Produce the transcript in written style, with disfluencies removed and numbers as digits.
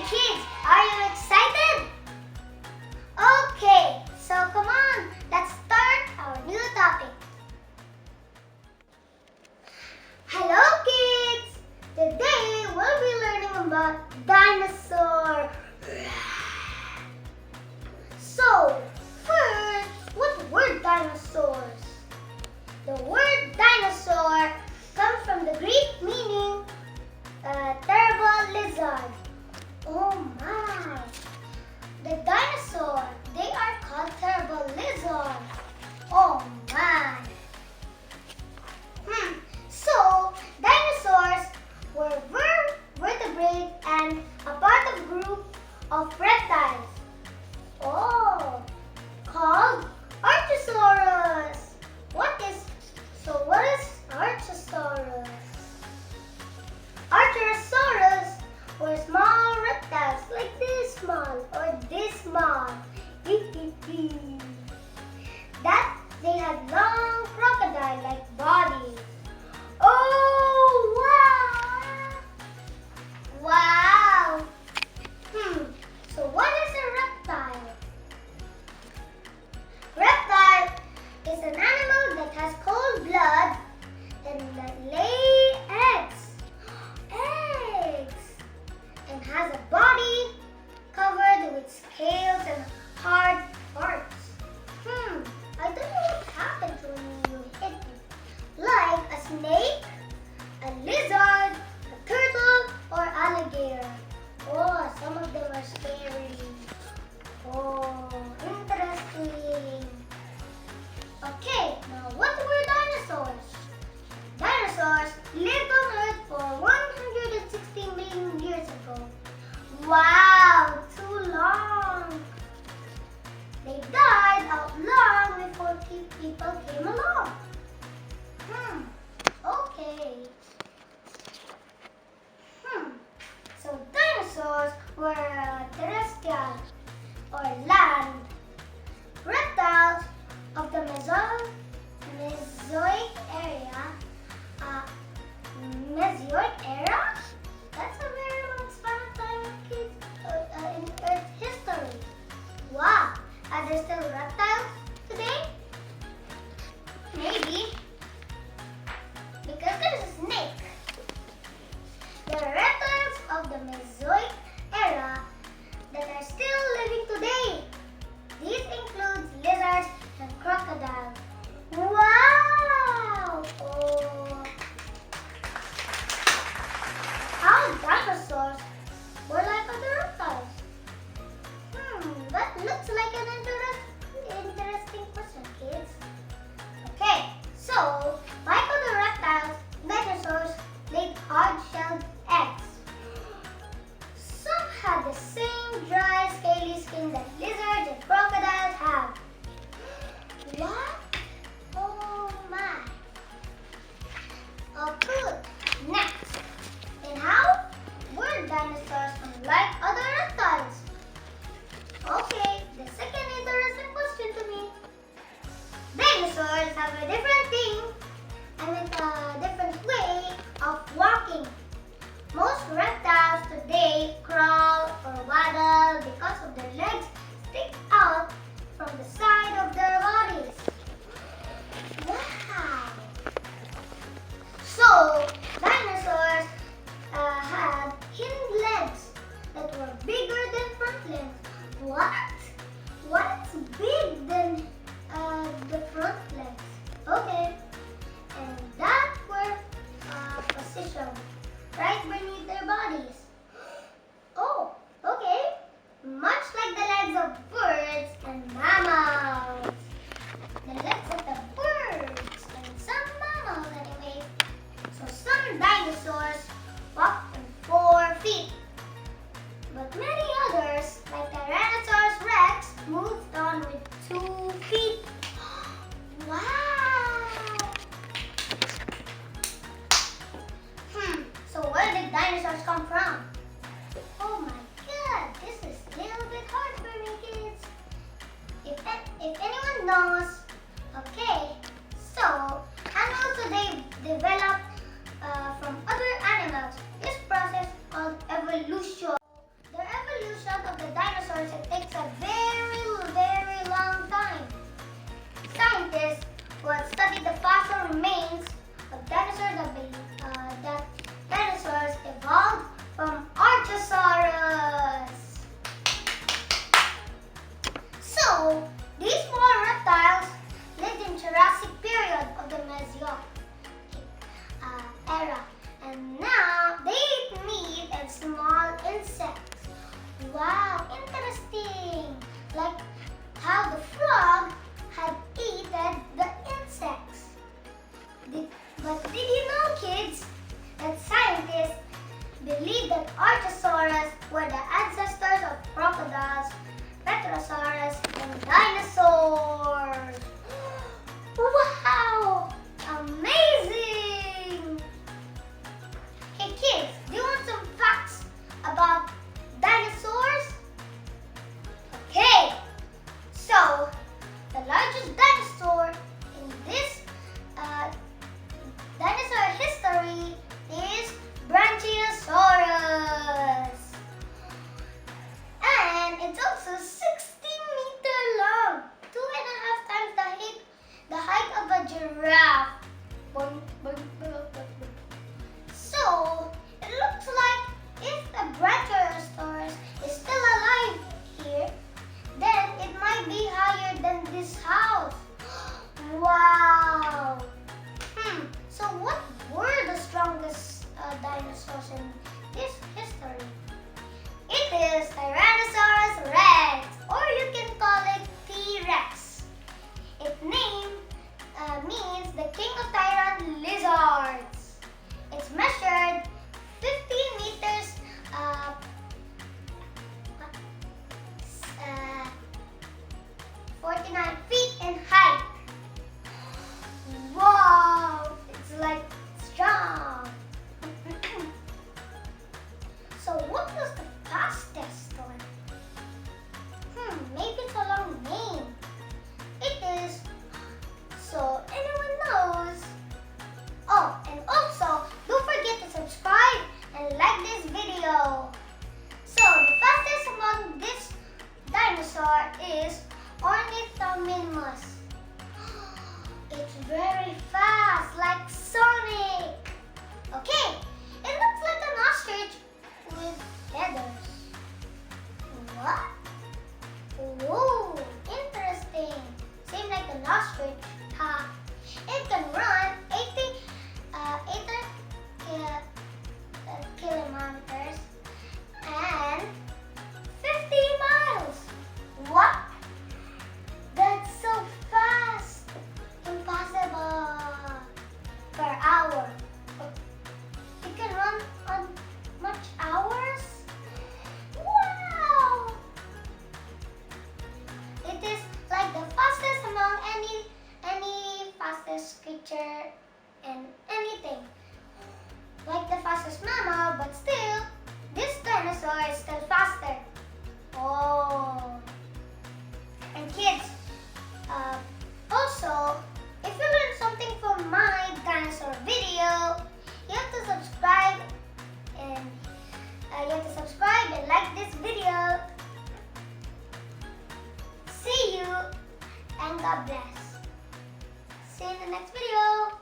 kids, are you excited? Okay, so come on, let's start our new topic. Hello kids! Today we'll be learning about dinosaur. So, first, what were dinosaurs? The word dinosaur comes from the Greek meaning terrible lizard. Oh my! The dinosaur, they are called terrible lizards. Oh my! So, dinosaurs were vertebrate and a part of group of reptiles. Oh, called Archosaurus. What is Archosaurus? Archosaurus were small reptiles like this small or this small. That they had long crocodile-like bodies. Oh wow! Wow! So what is a reptile? Reptile is an animal that has cold blood and that lay eggs. And has a body covered with scales and hard parts. I don't know what happens when you hit it. Like a snake, a lizard, a turtle, or alligator. Oh, some of them are scary. Oh, interesting. Okay, now what were dinosaurs? Dinosaurs lived on Earth for 116 million years ago. Wow, too long. They died out long before people came along. Okay. So dinosaurs were terrestrial or land reptiles of the Mesozoic area. Mesozoic era? That's a very long span of time, kids, in Earth history. Wow! Are there still reptiles today? Maybe. Because there's a snake. There are reptiles of the Mesozoic era that are still living today. These include lizards and crocodiles. Wow! Oh. How dinosaurs were like other reptiles? That looks like an interesting question, kids. Okay, so like other reptiles, dinosaurs laid hard-shelled eggs. Some had the same dry, scaly skin that lizards and crocodiles have. What? Oh my! Oh, good. Next, and how were dinosaurs unlike other reptiles? Okay, the second interesting question to me. Dinosaurs have a different thing and a different way of walking. Most reptiles today crawl or waddle because of their legs stick out from the side of their bodies. Wow! So, dinosaurs had hind legs that were bigger than front legs. What? What's big than the front legs? Okay. And that were positioned right beneath their bodies. Oh, okay. Much like the legs of birds and mammals. The legs of the birds and some mammals anyway. So some dinosaurs walked on 4 feet. But many others, like Tyrannosaurus Rex, moved on with 2 feet. Wow! So where did dinosaurs come from? Oh my god, this is a little bit hard for me, kids. If anyone knows, okay. So, animals today develop from other animals. This process called evolution. Their But did you know, kids, that scientists believe that Archosaurus were the ancestors of crocodiles, Petrosaurus, and dinosaurs? Wow! Amazing! Hey kids, do you want some facts about dinosaurs? Okay, so the largest dinosaur in this dinosaur history is Brachiosaurus. And it's also 60-meter long, 2.5 times the height of a giraffe. So, it looks like if a Brachiosaurus is still alive here, then it might be higher than this house. Wow! So what were the strongest dinosaurs in this history? It is Tyrannosaurus Rex, or you can call it T-Rex. Its name means the king of tyrant lizards. It's measured 15 meters, 49 feet in height. Wow, it's like strong. So what was the fastest one? Maybe it's a long name. It is, so anyone knows. Oh, and also, don't forget to subscribe and like this video. So, the fastest among this dinosaur is Ornithomimus. It's very fast, like Sonic. Okay, it looks like an ostrich with feathers. What? Whoa, interesting. Same like an ostrich, huh? It can run 80 kilometers and 50 miles. What? That's so fast. Impossible. Per hour. It can run on much hours? Wow! It is like the fastest among any fastest creature and anything. Like the fastest mammal, but still, this dinosaur is still faster. Oh. And kids, also, if you learned something from my dinosaur video, you have to subscribe and like this video. See you and God bless. See you in the next video.